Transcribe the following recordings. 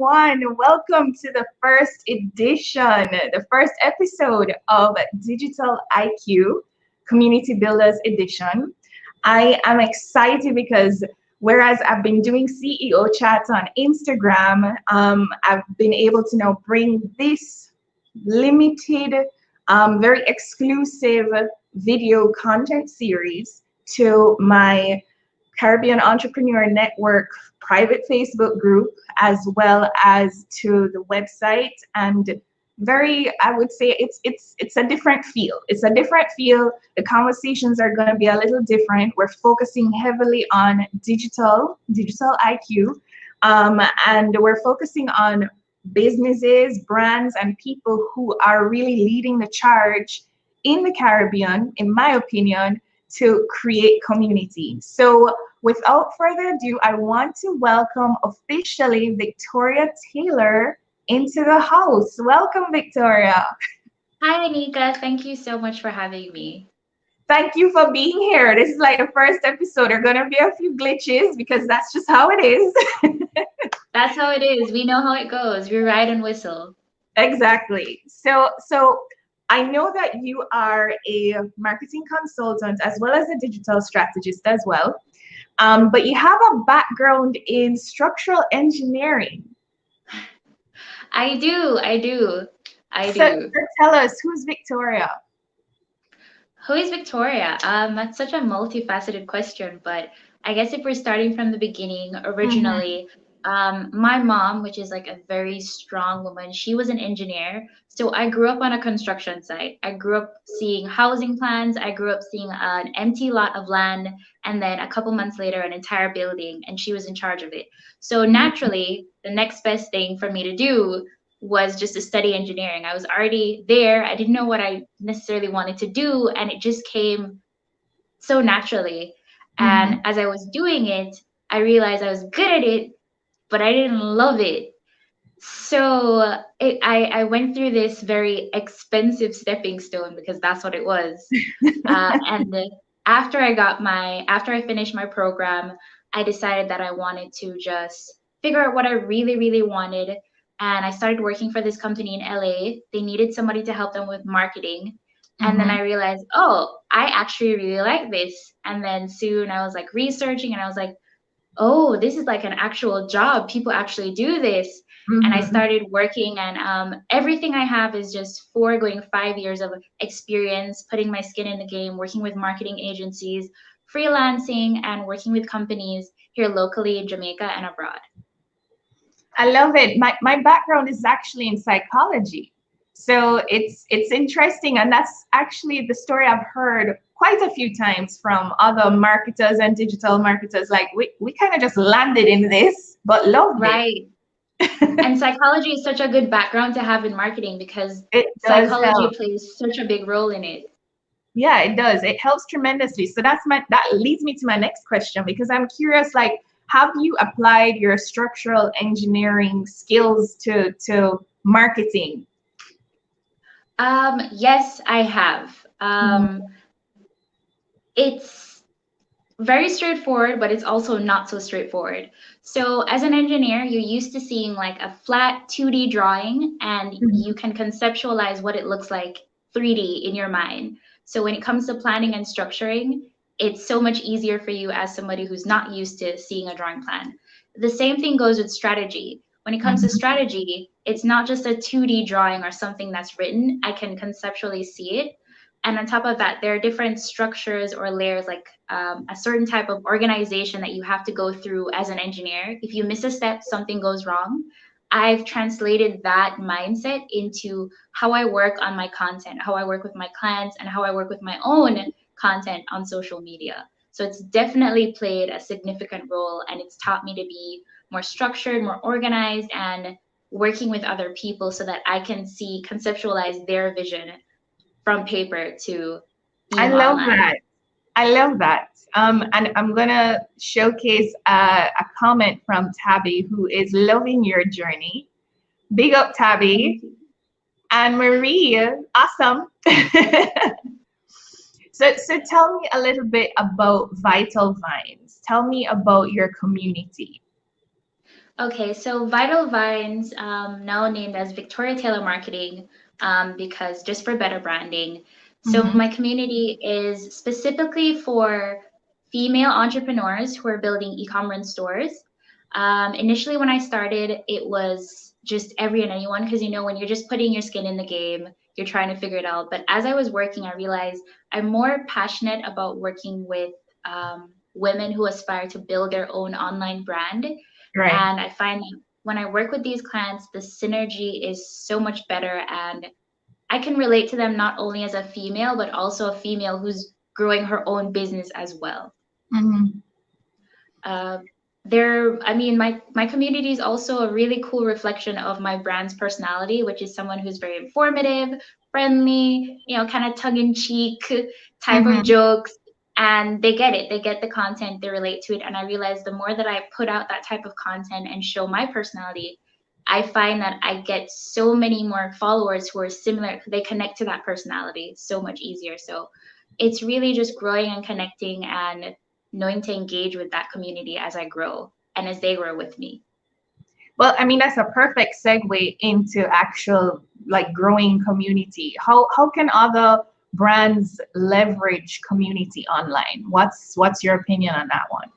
everyone. Welcome to the first edition, the first episode of Digital IQ Community Builders Edition. I am excited because whereas I've been doing CEO chats on Instagram, I've been able to now bring this limited, very exclusive video content series to my Caribbean Entrepreneur Network private Facebook group, as well as to the website. And I would say it's a different feel. It's a different feel. The conversations are going to be a little different. We're focusing heavily on digital IQ, and we're focusing on businesses, brands, and people who are really leading the charge in the Caribbean, in my opinion, to create community. So without further ado, I want to welcome officially Victoria Taylor into the house. Welcome, Victoria. Hi, Anika. Thank you so much for having me. Thank you for being here. This is like the first episode. There are going to be a few glitches because that's just how it is. That's how it is. We know how it goes. We ride and whistle. Exactly. So I know that you are a marketing consultant as well as a digital strategist as well. But you have a background in structural engineering. I do. I do. I So do. tell us, who's Victoria? Who is Victoria? That's such a multifaceted question, but I guess if we're starting from the beginning, Mm-hmm. originally, my mom, which is like a very strong woman, she was an engineer. So I grew up on a construction site. I grew up seeing housing plans. I grew up seeing an empty lot of land, and then a couple months later, an entire building, and she was in charge of it. So naturally, the next best thing for me to do was just to study engineering. I was already there. I didn't know what I necessarily wanted to do, and it just came so naturally. Mm-hmm. And as I was doing it, I realized I was good at it, but I didn't love it. So I went through this very expensive stepping stone because that's what it was. And after I finished my program, I decided that I wanted to just figure out what I really, really wanted. And I started working for this company in LA. They needed somebody to help them with marketing. And then Mm-hmm. I realized, oh, I actually really like this. And then soon I was like researching and I was like, oh, this is like an actual job. People actually do this. And I Mm-hmm. started working, and everything I have is just foregoing 5 years of experience, putting my skin in the game, working with marketing agencies, freelancing, and working with companies here locally in Jamaica and abroad. I love it. My background is actually in psychology. So it's interesting, and that's actually the story I've heard quite a few times from other marketers and digital marketers. Like we kind of just landed in this, but loved it. Right. And psychology is such a good background to have in marketing because It does psychology help. plays such a big role in it. Yeah, it does. It helps tremendously. So that leads me to my next question because I'm curious, like, have you applied your structural engineering skills to marketing? Yes, I have. It's very straightforward, but it's also not so straightforward. So, as an engineer, you're used to seeing like a flat 2D drawing and Mhm. you can conceptualize what it looks like 3D in your mind. So, when it comes to planning and structuring, it's so much easier for you as somebody who's not used to seeing a drawing plan. The same thing goes with strategy. When it comes to Mhm. strategy, it's not just a 2D drawing or something that's written. I can conceptually see it. And on top of that, there are different structures or layers, like a certain type of organization that you have to go through as an engineer. If you miss a step, something goes wrong. I've translated that mindset into how I work on my content, how I work with my clients, and how I work with my own content on social media. So it's definitely played a significant role, and it's taught me to be more structured, more organized, and working with other people so that I can see, conceptualize their vision from paper to I being love online. that. I love that. And I'm gonna showcase a comment from Tabby, who is loving your journey. Big up, Thank Tabby. you. And Marie, awesome. So tell me a little bit about Vital Vines. Tell me about your community. Okay, so Vital Vines, now named as Victoria Taylor Marketing, because just for better branding. So my Mm-hmm. community is specifically for female entrepreneurs who are building e-commerce stores. Initially, when I started, it was just every and anyone, because when you're just putting your skin in the game, you're trying to figure it out. But as I was working, I realized I'm more passionate about working with women who aspire to build their own online brand. Right. And I find that when I work with these clients, the synergy is so much better. And I can relate to them not only as a female, but also a female who's growing her own business as well. Mm-hmm. Uh, my community is also a really cool reflection of my brand's personality, which is someone who's very informative, friendly, kind of tongue in cheek type of Mm-hmm. jokes. And they get it, they get the content, they relate to it. And I realize the more that I put out that type of content and show my personality, I find that I get so many more followers who are similar. They connect to that personality so much easier. So it's really just growing and connecting and knowing to engage with that community as I grow and as they grow with me. Well, I mean, that's a perfect segue into actual like growing community. How can other brands leverage community online? What's your opinion on that one?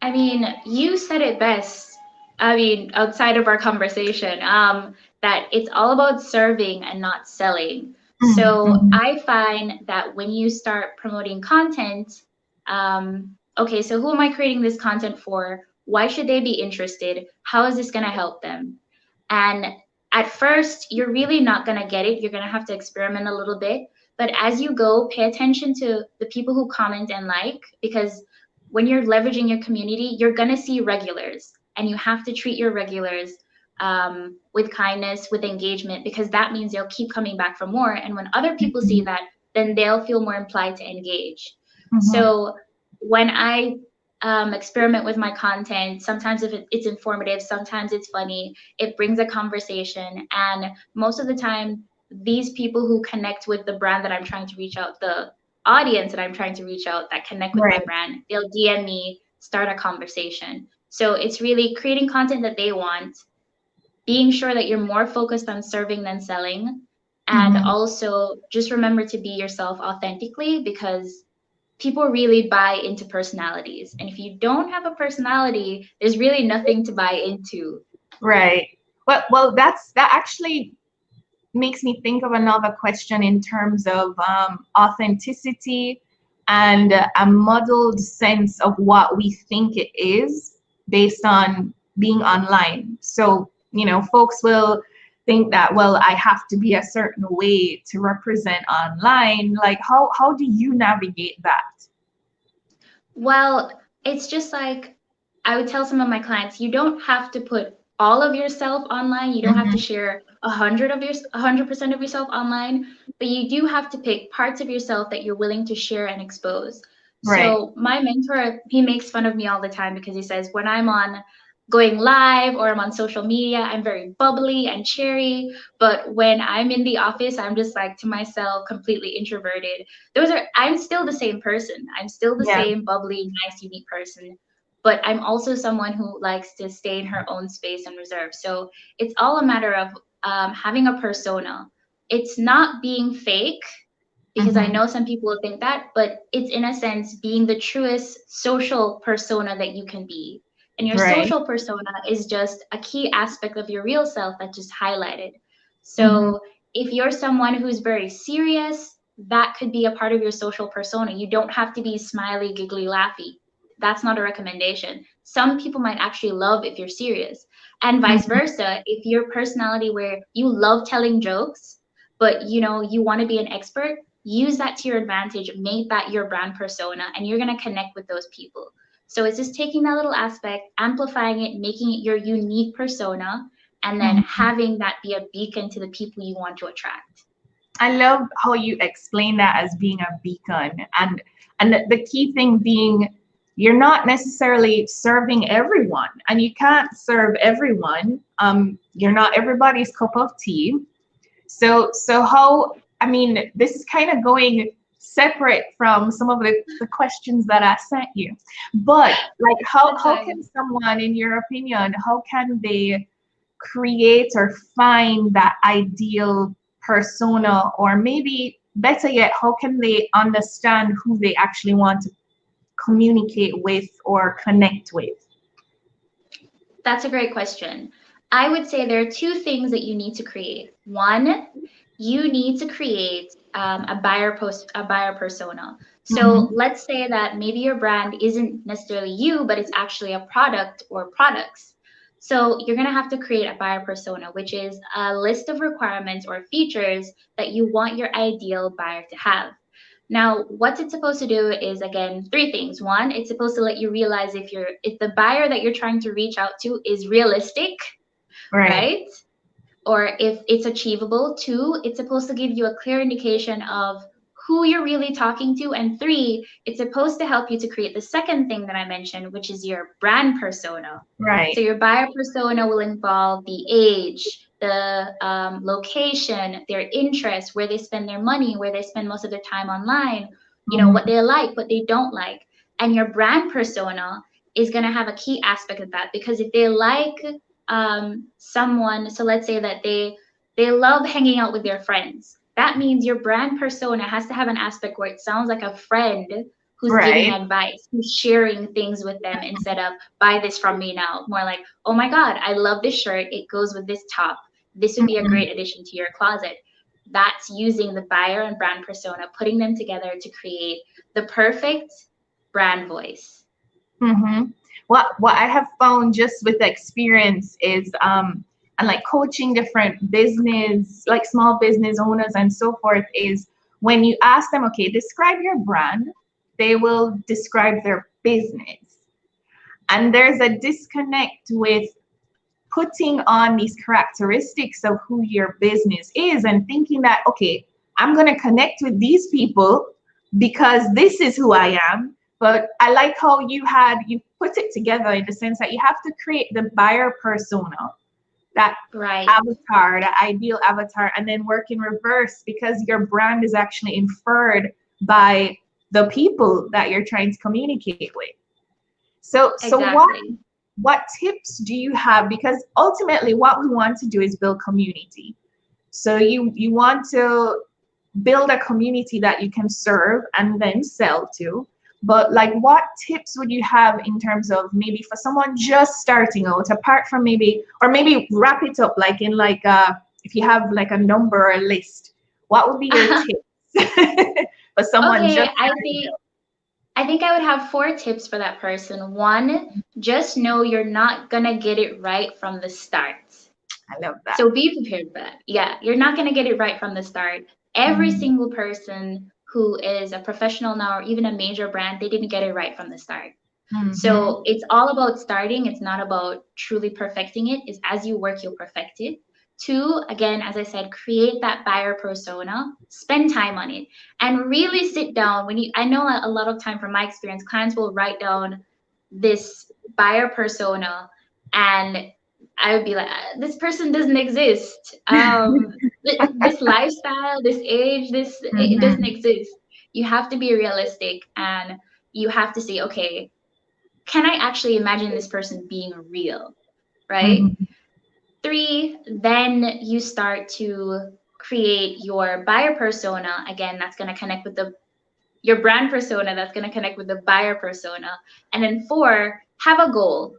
I mean, you said it best. I mean, outside of our conversation, that it's all about serving and not selling. So Mm-hmm. I find that when you start promoting content, okay, so who am I creating this content for? Why should they be interested? How is this going to help them? And at first, you're really not going to get it. You're going to have to experiment a little bit. But as you go, pay attention to the people who comment and like, because when you're leveraging your community, you're going to see regulars, and you have to treat your regulars with kindness, with engagement, because that means they'll keep coming back for more. And when other people see Mm-hmm. that, then they'll feel more implied to engage. Mm-hmm. So when I experiment with my content, sometimes if it's informative, sometimes it's funny, it brings a conversation. And most of the time, these people who connect with the brand that I'm trying to reach out, the audience that I'm trying to reach out that connect with my Right. brand, they'll DM me, start a conversation. So it's really creating content that they want, being sure that you're more focused on serving than selling, and Mm-hmm. also just remember to be yourself authentically, because people really buy into personalities. And if you don't have a personality, there's really nothing to buy into. Right. Well, that actually makes me think of another question in terms of authenticity and a muddled sense of what we think it is based on being online. So, folks will think that, well, I have to be a certain way to represent online. Like, how do you navigate that? Well, it's just like I would tell some of my clients, you don't have to put all of yourself online. You don't have to Hmm. share 100% of yourself online, but you do have to pick parts of yourself that you're willing to share and expose. Right. So my mentor, he makes fun of me all the time because he says when I'm on going live or I'm on social media, I'm very bubbly and cheery. But when I'm in the office, I'm just like to myself, completely introverted. I'm still the same person. I'm still the Yeah. same bubbly, nice, unique person. But I'm also someone who likes to stay in her own space and reserve. So it's all a matter of having a persona. It's not being fake, because I Hmm. know some people will think that, but it's in a sense being the truest social persona that you can be. And your Right. social persona is just a key aspect of your real self that just highlighted. Hmm. So if you're someone who's very serious, that could be a part of your social persona. You don't have to be smiley, giggly, laughy. That's not a recommendation. Some people might actually love if you're serious, and vice Hmm. versa. If your personality where you love telling jokes, but you want to be an expert, use that to your advantage, make that your brand persona, and you're going to connect with those people. So it's just taking that little aspect, amplifying it, making it your unique persona, and then Hmm. having that be a beacon to the people you want to attract. I love how you explain that as being a beacon, and the key thing being you're not necessarily serving everyone, and you can't serve everyone. You're not everybody's cup of tea. So how, I mean, this is kind of going separate from some of the questions that I sent you. But like That's how fine. can someone, in your opinion, how can they create or find that ideal persona, or maybe better yet, how can they understand who they actually want to communicate with or connect with? That's a great question. I would say there are two things that you need to create. One, you need to create a buyer persona. So Mm-hmm. let's say that maybe your brand isn't necessarily you, but it's actually a product or products. So you're gonna have to create a buyer persona, which is a list of requirements or features that you want your ideal buyer to have. Now, what it's supposed to do is again three things. One, it's supposed to let you realize if the buyer that you're trying to reach out to is realistic, Right. right? Or if it's achievable. Two, it's supposed to give you a clear indication of who you're really talking to. And three, it's supposed to help you to create the second thing that I mentioned, which is your brand persona. So Right. your buyer persona will involve the age, the location, their interests, where they spend their money, where they spend most of their time online, what Mm-hmm. they like, what they don't like. And your brand persona is going to have a key aspect of that because if they like someone, so let's say that they love hanging out with their friends, that means your brand persona has to have an aspect where it sounds like a friend who's giving Right. advice, who's sharing things with them instead of buy this from me now. More like, oh my God, I love this shirt. It goes with this top. This would be a Mm-hmm. great addition to your closet. That's using the buyer and brand persona, putting them together to create the perfect brand voice. Mm-hmm. What I have found just with experience is and like coaching different business, like small business owners and so forth, is when you ask them, okay, describe your brand, they will describe their business. And there's a disconnect with putting on these characteristics of who your business is and thinking that, okay, I'm going to connect with these people because this is who I am. But I like how you put it together in the sense that you have to create the buyer persona, that Right. avatar, the ideal avatar, and then work in reverse because your brand is actually inferred by the people that you're trying to communicate with. So Exactly. what tips do you have? Because ultimately what we want to do is build community. So you want to build a community that you can serve and then sell to. But like what tips would you have in terms of maybe for someone just starting out, apart from maybe, or maybe wrap it up like in like if you have like a number or a list, what would be your tips for someone Okay, just starting out? I think I would have four tips for that person. One, just know you're not gonna get it right from the start. I love that. So be prepared for that. Yeah, you're not gonna get it right from the start. Every Mhm. single person who is a professional now or even a major brand, they didn't get it right from the start. Mhm. So it's all about starting. It's not about truly perfecting it. It's as you work, you'll perfect it. Two, again, as I said, create that buyer persona, spend time on it, and really sit down. I know a lot of time from my experience, clients will write down this buyer persona and I would be like, this person doesn't exist. This lifestyle, this age, it doesn't Mhm. exist. You have to be realistic and you have to say, okay, can I actually imagine this person being real, right? Mhm. Three, then you start to create your buyer persona. Again, that's going to connect with your brand persona, that's going to connect with the buyer persona. And then four, have a goal.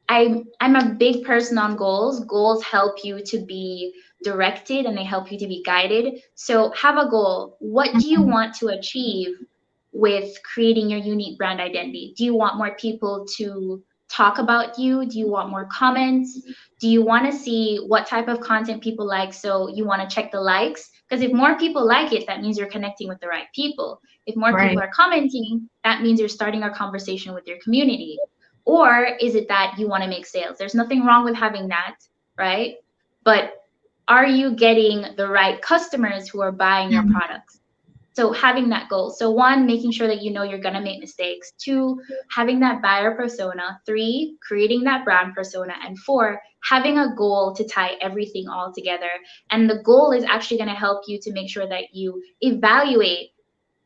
I'm a big person on goals. Goals help you to be directed and they help you to be guided. So have a goal. What do you Mhm. want to achieve with creating your unique brand identity? Do you want more people to talk about you? Do you want more comments? Do you want to see what type of content people like? So you want to check the likes? Because if more people like it, that means you're connecting with the right people. If more people Right. are commenting, that means you're starting a conversation with your community. Or is it that you want to make sales? There's nothing wrong with having that, right? But are you getting the right customers who are buying your Mhm. products? So having that goal. So one, making sure that you know you're going to make mistakes. Two, having that buyer persona. Three, creating that brand persona. And four, having a goal to tie everything all together. And the goal is actually going to help you to make sure that you evaluate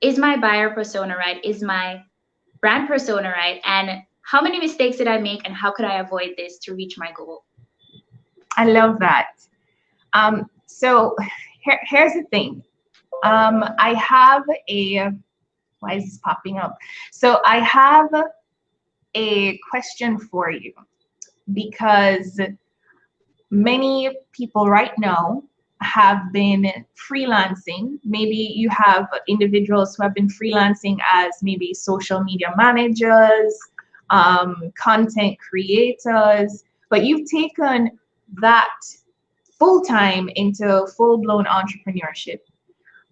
is my buyer persona right? Is my brand persona right? And how many mistakes did I make, and how could I avoid this to reach my goal? I love that. So here's the thing. I have a, why is this popping up? So I have a question for you, because many people right now have been freelancing. Maybe you have individuals who have been freelancing as maybe social media managers, content creators, but you've taken that full time into full blown entrepreneurship.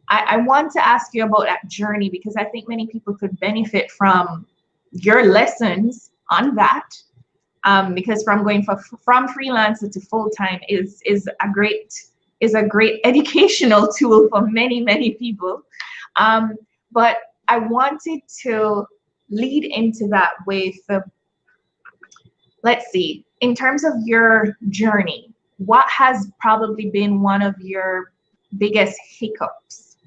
I want to ask you about that journey, because I think many people could benefit from your lessons on that. Because from going from freelancer to full time is a great educational tool for many people. But I wanted to lead into that with, let's see, in terms of your journey, what has probably been one of your biggest hiccups?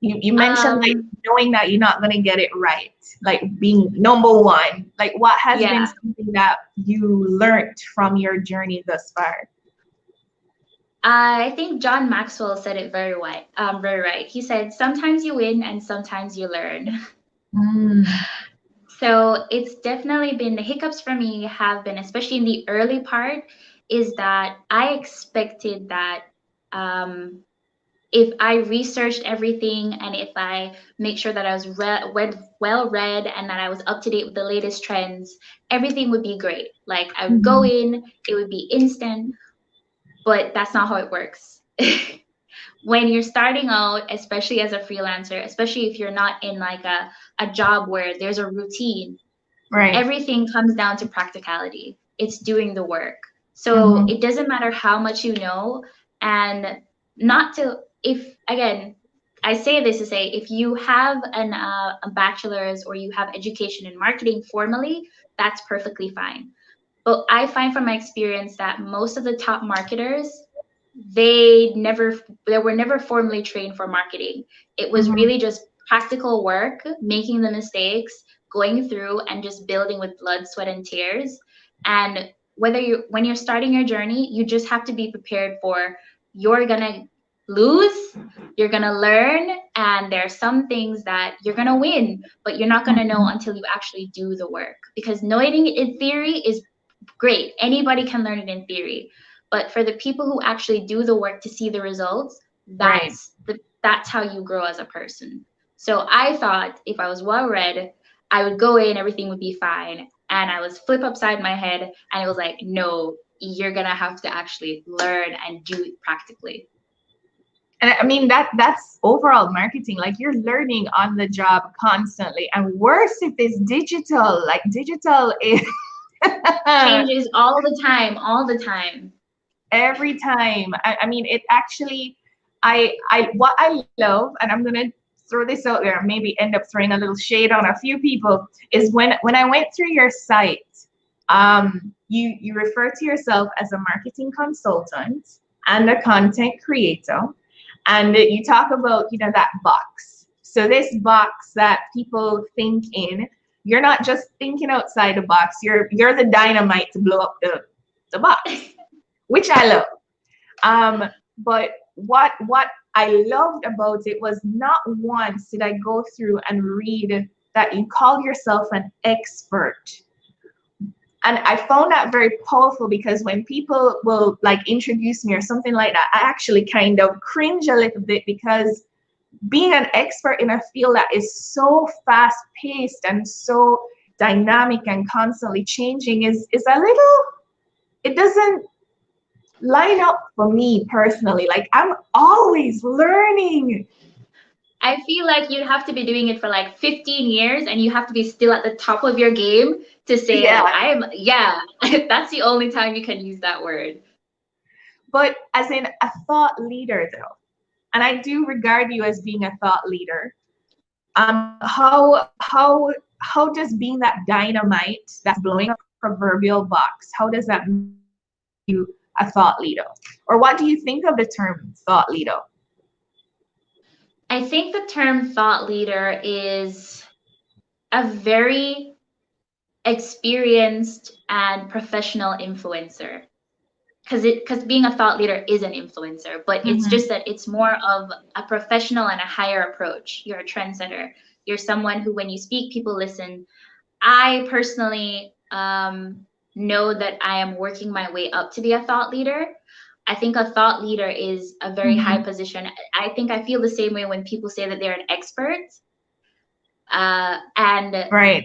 You mentioned like Um, knowing that you're not gonna get it right, like being number one. Like what has been yeah, something that you learned from your journey thus far? I think John Maxwell said it very right. Very right. He said, "Sometimes you win and sometimes you learn." Mm, So it's definitely been the hiccups for me have been, especially in the early part, is that I expected that um, if I researched everything and if I make sure that I was well read and that I was up to date with the latest trends, everything would be great. Like I would go mhm, in, it would be instant, but that's not how it works. When you're starting out, especially as a freelancer, especially if you're not in like a job where there's a routine, right. everything comes down to practicality. It's doing the work. So Hmm. it doesn't matter how much you know, and not to, if again, I say this to say, if you have a bachelor's or you have education in marketing formally, that's perfectly fine. But I find from my experience that most of the top marketers, they were never formally trained for marketing. It was Hmm. really just practical work, making the mistakes, going through and just building with blood, sweat, and tears. And whether you when you're starting your journey, you just have to be prepared for you're gonna lose, you're gonna learn, and there are some things that you're gonna win, but you're not gonna know until you actually do the work. Because knowing it in theory is great. Anybody can learn it in theory. But for the people who actually do the work to see the results, Right. that's how you grow as a person. So I thought if I was well read, I would go in, everything would be fine. And I was flip upside my head and it was like, no, you're gonna have to actually learn and do it practically. And I mean that's overall marketing. Like you're learning on the job constantly. And worse if it's digital. Like digital is Changes all the time, all the time. every time. I mean, it actually, I what I love, and I'm gonna throw this out there, maybe end up throwing a little shade on a few people, is when I went through your site, you refer to yourself as a marketing consultant and a content creator, and you talk about that box. So this box that people think in, you're not just thinking outside the box. You're the dynamite to blow up the box, which I love. But what I loved about it was not once did I go through and read that you call yourself an expert. And I found that very powerful, because when people will like introduce me or something like that, I actually kind of cringe a little bit, because being an expert in a field that is so fast paced and so dynamic and constantly changing is a little, it doesn't line up for me personally. Like I'm always learning. I feel like you'd have to be doing it for like 15 years and you have to be still at the top of your game to say, like, Yeah. I am, yeah, that's the only time you can use that word. But as in a thought leader though, and I do regard you as being a thought leader. How does being that dynamite that's blowing up a proverbial box, how does that make you a thought leader? Or what do you think of the term thought leader? I think the term thought leader is a very experienced and professional influencer. Because being a thought leader is an influencer, but it's Mm-hmm. just that it's more of a professional and a higher approach. You're a trendsetter. You're someone who, when you speak, people listen. I personally know that I am working my way up to be a thought leader. I think a thought leader is a very high Mm-hmm. position. I think I feel the same way when people say that they're an expert. And Right.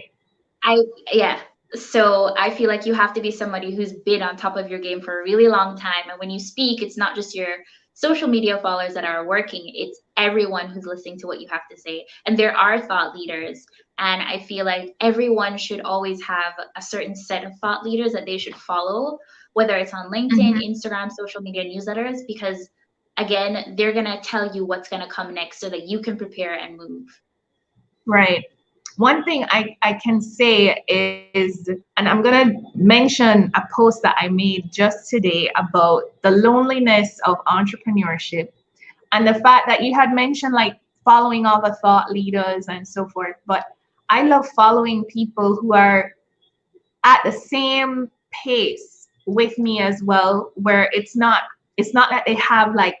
I yeah. So I feel like you have to be somebody who's been on top of your game for a really long time. And when you speak, it's not just your social media followers that are working, it's everyone who's listening to what you have to say. And there are thought leaders. And I feel like everyone should always have a certain set of thought leaders that they should follow, whether it's on LinkedIn, Mm-hmm. Instagram, social media newsletters, because again, they're going to tell you what's going to come next so that you can prepare and move. Right. One thing I can say is, and I'm going to mention a post that I made just today about the loneliness of entrepreneurship and the fact that you had mentioned like following other thought leaders and so forth. But I love following people who are at the same pace with me as well, where it's not that they have like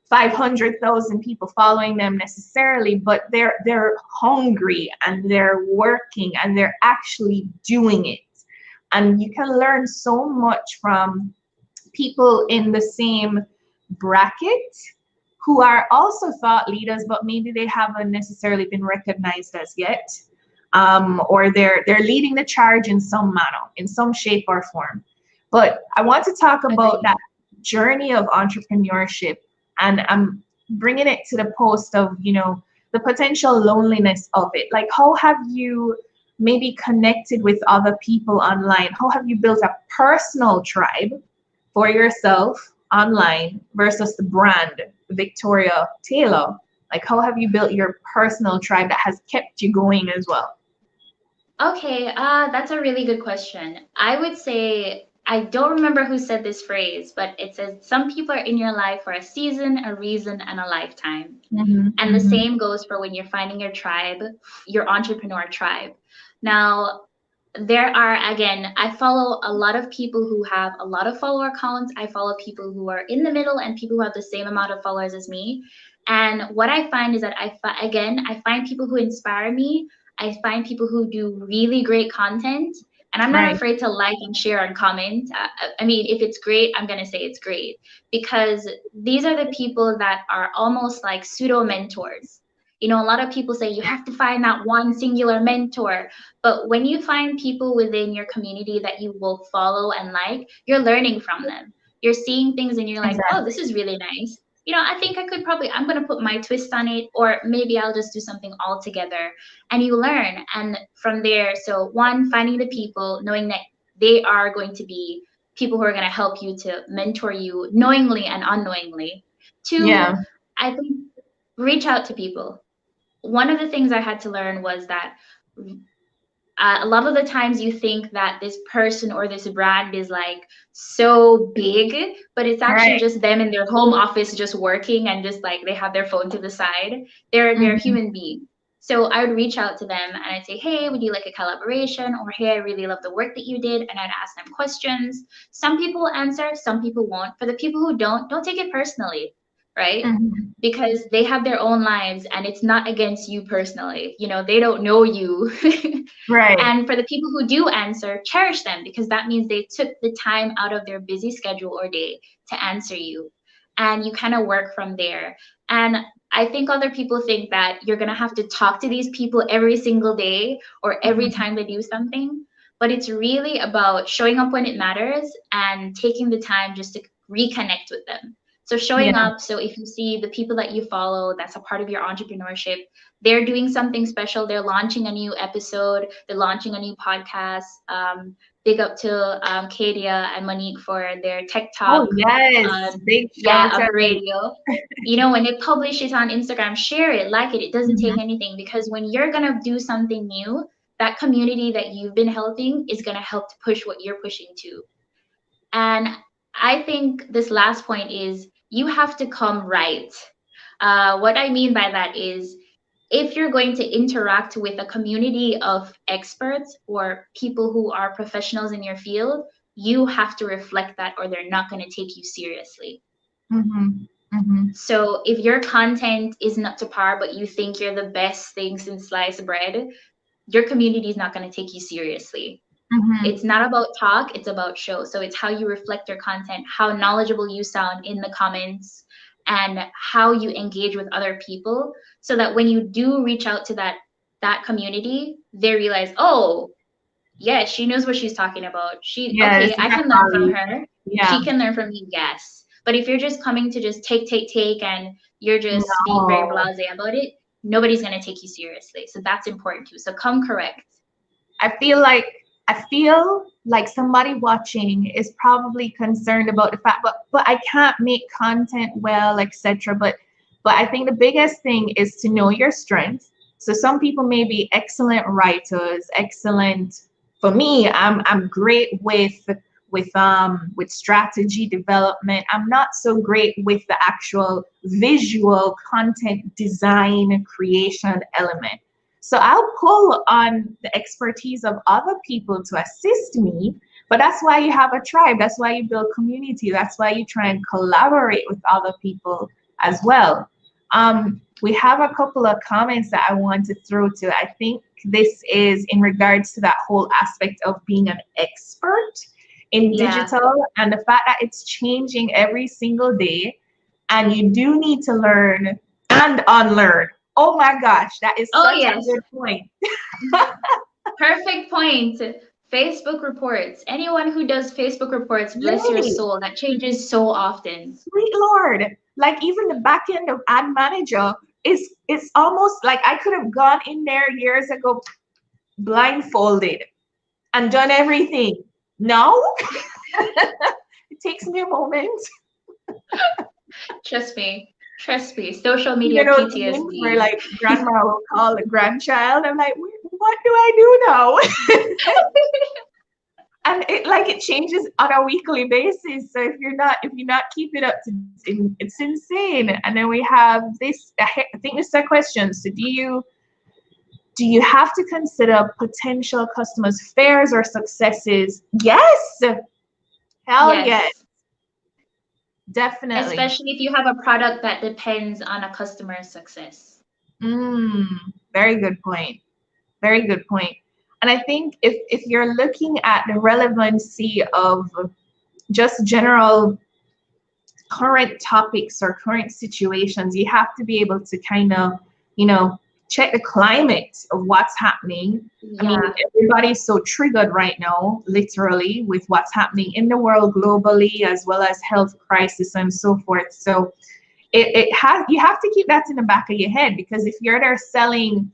500,000 people following them necessarily, but they're hungry and they're working and they're actually doing it. And you can learn so much from people in the same bracket who are also thought leaders, but maybe they haven't necessarily been recognized as yet, or they're leading the charge in some manner, in some shape or form. But I want to talk about Agreed. that journey of entrepreneurship, and I'm bringing it to the post of the potential loneliness of it. Like, how have you maybe connected with other people online? How have you built a personal tribe for yourself online versus the brand Victoria Taylor? Like, how have you built your personal tribe that has kept you going as well? Okay, that's a really good question. I would say I don't remember who said this phrase, but it says some people are in your life for a season, a reason, and a lifetime. Mm-hmm, And the mm-hmm, same goes for when you're finding your tribe, your entrepreneur tribe. Now, there are, again, I follow a lot of people who have a lot of follower counts. I follow people who are in the middle and people who have the same amount of followers as me. And what I find is that again, I find people who inspire me. I find people who do really great content. And I'm not right. afraid to like and share and comment. I mean, if it's great, I'm going to say it's great because these are the people that are almost like pseudo mentors. You know, a lot of people say you have to find that one singular mentor, but when you find people within your community that you will follow and like, you're learning from them. You're seeing things and you're like, oh, Exactly. this is really nice. You know, I think I could probably, I'm going to put my twist on it, or maybe I'll just do something all together. And you learn. And from there, so one, finding the people, knowing that they are going to be people who are going to help you to mentor you knowingly and unknowingly. Two, Yeah. I think reach out to people. One of the things I had to learn was that a lot of the times you think that this person or this brand is like so big, but it's actually Right. just them in their home office just working and just like they have their phone to the side. They're a Mm-hmm. human being. So I would reach out to them and I'd say, hey, would you like a collaboration? Or hey, I really love the work that you did. And I'd ask them questions. Some people will answer, some people won't. For the people who don't take it personally, right? Mm-hmm. Because they have their own lives and it's not against you personally. You know, they don't know you. Right. And for the people who do answer, cherish them because that means they took the time out of their busy schedule or day to answer you. And you kind of work from there. And I think other people think that you're going to have to talk to these people every single day or every Mm-hmm. time they do something. But it's really about showing up when it matters and taking the time just to reconnect with them. So showing Yeah. up, so if you see the people that you follow, that's a part of your entrepreneurship, they're doing something special. They're launching a new episode. They're launching a new podcast. Big up to Kadia and Monique for their Tech Oh Talk. yes. Big Yeah, shout on out. the radio. You know, when they publish it on Instagram, share it, like it. It doesn't take Mm-hmm. anything because when you're gonna do something new, that community that you've been helping is gonna help to push what you're pushing to. And I think this last point is you have to come right. What I mean by that is, if you're going to interact with a community of experts or people who are professionals in your field, you have to reflect that or they're not going to take you seriously. Mm-hmm. Mm-hmm. So if your content is not to par, but you think you're the best thing since sliced bread, your community is not going to take you seriously. Mm-hmm. It's not about talk, it's about show. So it's how you reflect your content, how knowledgeable you sound in the comments, and how you engage with other people, so that when you do reach out to that community, they realize, oh, yeah, she knows what she's talking about. She Yeah, okay, this is I a can learn from colleague. her. Yeah. She can learn from me, yes. But if you're just coming to just take, and you're just being very No. blasé about it, nobody's gonna take you seriously. So that's important too. So come correct. I feel like somebody watching is probably concerned about the fact, but I can't make content well, etc. But I think the biggest thing is to know your strengths. So some people may be excellent writers, excellent. For me, I'm great with strategy development. I'm not so great with the actual visual content design creation element. So I'll pull on the expertise of other people to assist me. But that's why you have a tribe. That's why you build community. That's why you try and collaborate with other people as well. We have a couple of comments that I want to throw to. I think this is in regards to that whole aspect of being an expert in Yeah. digital and the fact that it's changing every single day. And you do need to learn and unlearn. Oh my gosh, that is Oh such a yes. good point. Perfect point. Facebook reports. Anyone who does Facebook reports, bless your Yay, soul. That changes so often. sweet Lord. Like even the back end of ad manager is it's almost like I could have gone in there years ago blindfolded and done everything. No, it takes me a moment. Trust me. Trust me. Social You media know, those memes where PTSD. like grandma will call the grandchild. I'm like, what do I do now? And it changes on a weekly basis. So if you're not keeping up to, it's insane. And then we have this. I think this is a question. So do you have to consider potential customers' failures or successes? Yes, hell yes, Yes. definitely. Especially if you have a product that depends on a customer's success. Mm, very good point. Very good point. And I think if you're looking at the relevancy of just general current topics or current situations, you have to be able to kind of, you know, check the climate of what's happening. I mean, Yeah. everybody's so triggered right now, literally, with what's happening in the world globally, as well as health crisis and so forth. So it has you have to keep that in the back of your head, because if you're there selling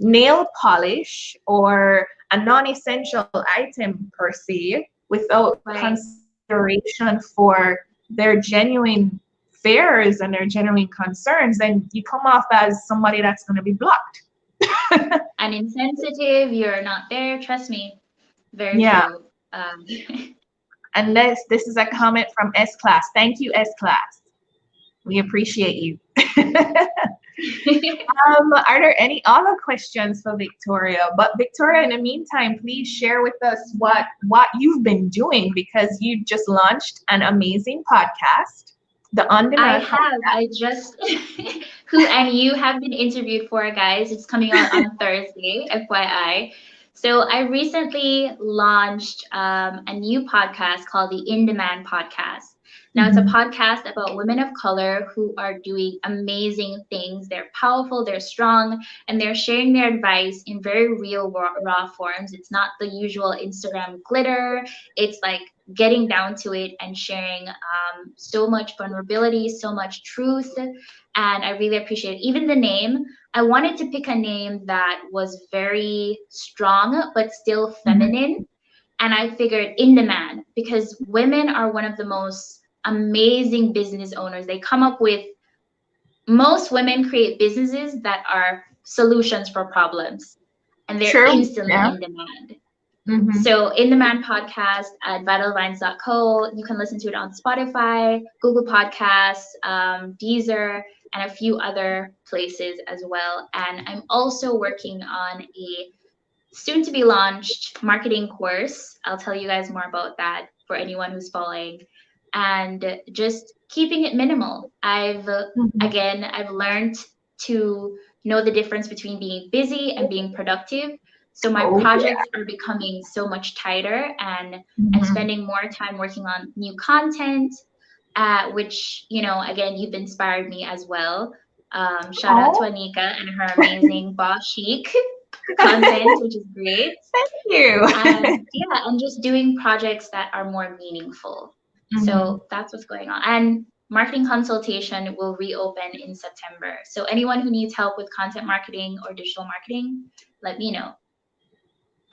nail polish or a non-essential item per se without Right. consideration for their genuine fears and their genuine concerns, then you come off as somebody that's going to be blocked. And insensitive, you're not there. Trust me. Very Yeah. true. And this is a comment from S Class. Thank you, S Class. We appreciate you. Are there any other questions for Victoria? But Victoria, in the meantime, please share with us what you've been doing, because you just launched an amazing podcast, the On I Demand have. podcast. I just who and you have been interviewed for, guys. It's coming out on Thursday, FYI. So I recently launched a new podcast called the In Demand Podcast. Now it's a Mhm. podcast about women of color who are doing amazing things. They're powerful, they're strong, and they're sharing their advice in very real raw forms. It's not the usual Instagram glitter. It's like getting down to it and sharing so much vulnerability, so much truth. And I really appreciate it. Even the name, I wanted to pick a name that was very strong, but still Mhm. feminine. And I figured in demand, because women are one of the most amazing business owners. They come up with, most women create businesses that are solutions for problems, and they're True. instantly Yeah. in demand. Hmm. So, In Demand Podcast at vitalvines.co. You can listen to it on Spotify, Google Podcasts, Deezer. and a few other places as well. And I'm also working on a soon to be launched marketing course. I'll tell you guys more about that for anyone who's following. And just keeping it minimal. Mhm. I've learned to know the difference between being busy and being productive. So my Oh yeah. projects are becoming so much tighter, and I'm Mhm. spending more time working on new content, which, again, you've inspired me as well. Shout out to Oh, Anika and her amazing Boss Chic content, which is great. thank you. And yeah, and just doing projects that are more meaningful. Mhm. So that's what's going on. And marketing consultation will reopen in September. So anyone who needs help with content marketing or digital marketing, let me know.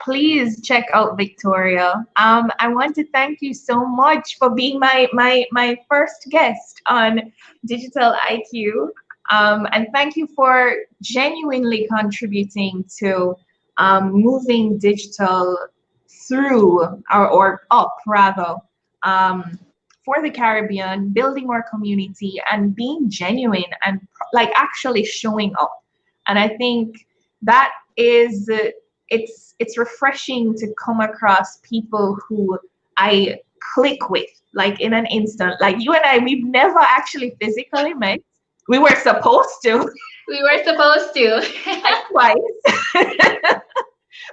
Please check out Victoria. I want to thank you so much for being my first guest on Digital IQ. And thank you for genuinely contributing to moving digital through or up rather um, for the Caribbean, building more community and being genuine and like actually showing up. And I think that is it's refreshing to come across people who I click with like in an instant. Like you and I, we've never actually physically met. We were supposed to We were supposed to. like twice,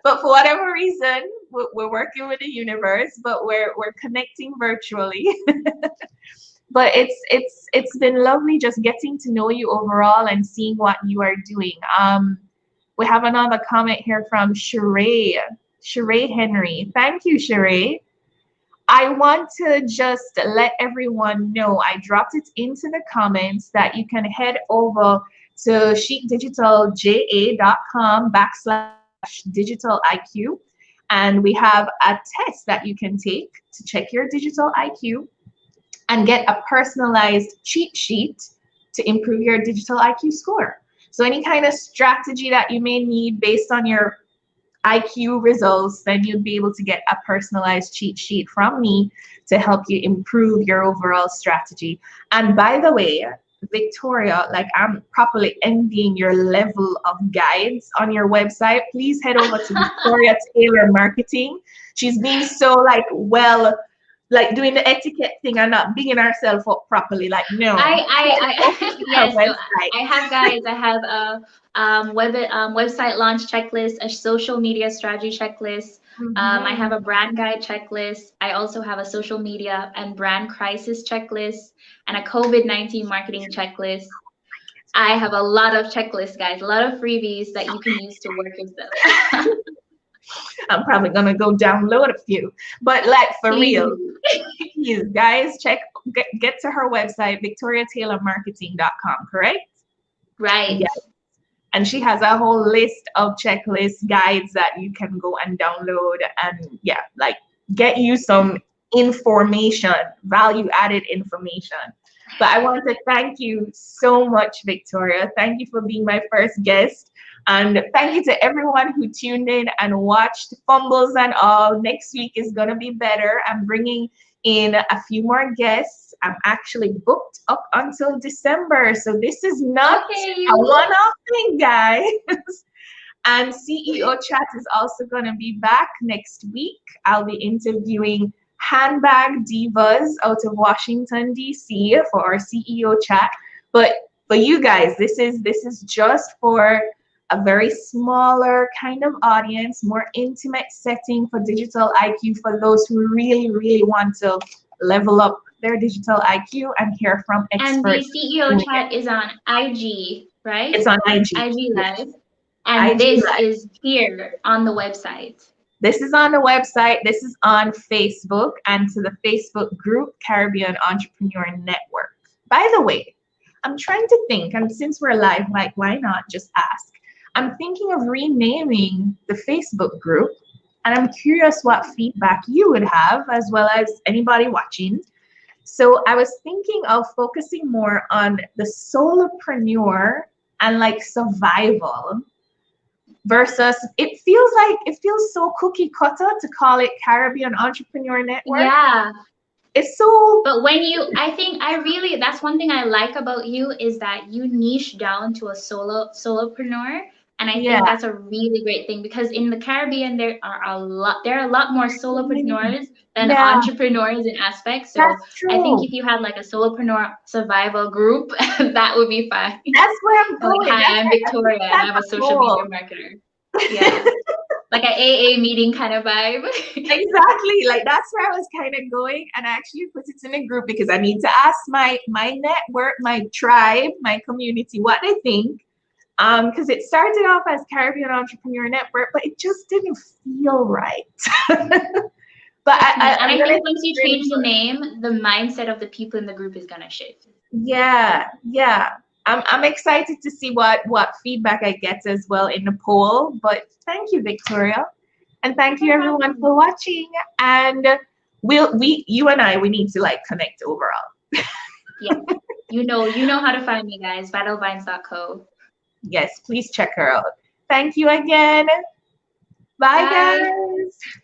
but for whatever reason, we're working with the universe, but we're connecting virtually. But it's been lovely just getting to know you overall and seeing what you are doing. We have another comment here from Sheree. Sheree Henry. Thank you, Sheree. I want to just let everyone know I dropped it into the comments that you can head over to chicdigitaljA.com/digital IQ. And we have a test that you can take to check your digital IQ and get a personalized cheat sheet to improve your digital IQ score. So any kind of strategy that you may need based on your IQ results, then you'll be able to get a personalized cheat sheet from me to help you improve your overall strategy. And by the way, Victoria, like I'm properly envying your level of guides on your website. Please head over to Victoria Taylor Marketing. She's being so like well like doing the etiquette thing and not bigging herself up properly. Like, no, her Yes, so website. I have guides. I have a website launch checklist, a social media strategy checklist. I have Mhm. a brand guide checklist. I also have a social media and brand crisis checklist and a COVID-19 marketing checklist. I have a lot of checklists, guys, a lot of freebies that you can use to work yourself. I'm probably gonna go download a few, but like for Please real, do. please guys, get to her website, victoriataylormarketing.com. Correct? Right. Yeah, and she has a whole list of checklist guides that you can go and download, and yeah, like get you some information, value added information. But I want to thank you so much, Victoria. Thank you for being my first guest. And thank you to everyone who tuned in and watched Fumbles and All. Next week is going to be better. I'm bringing in a few more guests. I'm actually booked up until December. So this is not Okay, a you. one off thing, guys. And CEO Chat is also going to be back next week. I'll be interviewing handbag divas out of Washington D.C. for our CEO Chat. But for you guys, this is just for a very smaller kind of audience, more intimate setting for digital IQ for those who really, really want to level up their digital IQ and hear from And the experts CEO doing it. chat is on IG, right? It's on IG. IG Yes, Live. And IG this Live. is here on the website. This is on the website. This is on Facebook and to the Facebook group Caribbean Entrepreneur Network. By the way, I'm trying to think, and since we're live, like, why not just ask? I'm thinking of renaming the Facebook group, and I'm curious what feedback you would have, as well as anybody watching. So I was thinking of focusing more on the solopreneur and like survival versus it feels so cookie cutter to call it Caribbean Entrepreneur Network. Yeah. It's so, But I think I really, that's one thing I like about you is that you niche down to a solopreneur. And I yeah, think that's a really great thing because in the Caribbean, there are a lot more solopreneurs than yeah, entrepreneurs in aspects. So that's I think true. if you had like a solopreneur survival group, that would be fine. That's where I'm Like, going. hi, I'm Victoria and That's I'm a a social media goal. marketer. Yeah. Like an AA meeting kind of vibe. Exactly. Like that's where I was kind of going. And I actually put it in a group because I need to ask my network, my tribe, my community what they think. Because it started off as Caribbean Entrepreneur Network, but it just didn't feel right. But Yeah, and I'm I gonna think once you really change the name, the mindset of the people in the group is gonna shift. yeah, yeah. I'm excited to see what feedback I get as well in the poll. But thank you, Victoria. And thank you No everyone problem. for watching. And you and I, we need to like connect overall. Yeah. You know how to find me, guys. Vitalvines.co. Yes, please check her out. Thank you again. Bye, Bye. guys.